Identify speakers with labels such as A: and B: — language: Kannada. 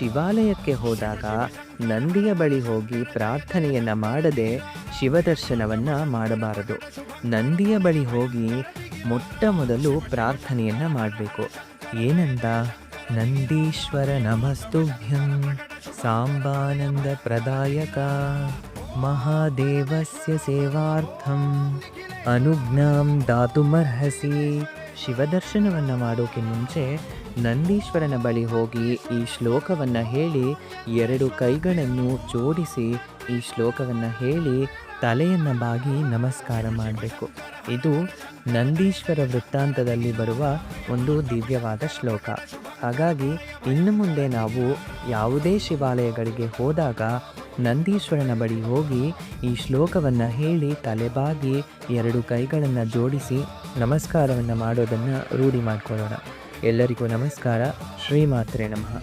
A: ಶಿವಾಲಯಕ್ಕೆ ಹೋದಾಗ ನಂದಿಯ ಬಳಿ ಹೋಗಿ ಪ್ರಾರ್ಥನೆಯನ್ನು ಮಾಡದೆ ಶಿವದರ್ಶನವನ್ನು ಮಾಡಬಾರದು. ನಂದಿಯ ಬಳಿ ಹೋಗಿ ಮೊಟ್ಟ ಮೊದಲು ಪ್ರಾರ್ಥನೆಯನ್ನು ಮಾಡಬೇಕು. ಏನಂತ? ನಂದೀಶ್ವರ ನಮಸ್ತುಭ್ಯಂ ಸಾಂಬಾನಂದ ಪ್ರದಾಯಕ ಮಹಾದೇವಸ್ಯ ಸೇವಾರ್ಥಂ ಅನುಜ್ಞಾಂ ದಾತುಮರ್ಹಸಿ. ಶಿವದರ್ಶನವನ್ನು ಮಾಡೋಕೆ ಮುಂಚೆ ನಂದೀಶ್ವರನ ಬಳಿ ಹೋಗಿ ಈ ಶ್ಲೋಕವನ್ನು ಹೇಳಿ 2 ಕೈಗಳನ್ನು ಜೋಡಿಸಿ ಈ ಶ್ಲೋಕವನ್ನು ಹೇಳಿ ತಲೆಯನ್ನು ಬಾಗಿ ನಮಸ್ಕಾರ ಮಾಡಬೇಕು. ಇದು ನಂದೀಶ್ವರ ವೃತ್ತಾಂತದಲ್ಲಿ ಬರುವ ಒಂದು ದಿವ್ಯವಾದ ಶ್ಲೋಕ. ಹಾಗಾಗಿ ಇನ್ನು ಮುಂದೆ ನಾವು ಯಾವುದೇ ಶಿವಾಲಯಗಳಿಗೆ ಹೋದಾಗ ನಂದೀಶ್ವರನ ಬಳಿ ಹೋಗಿ ಈ ಶ್ಲೋಕವನ್ನು ಹೇಳಿ ತಲೆಬಾಗಿ 2 ಕೈಗಳನ್ನು ಜೋಡಿಸಿ ನಮಸ್ಕಾರವನ್ನು ಮಾಡೋದನ್ನು ರೂಢಿ ಮಾಡಿಕೊಳ್ಳೋಣ. ಎಲ್ಲರಿಗೂ ನಮಸ್ಕಾರ. ಶ್ರೀಮಾತ್ರೆ ನಮಃ.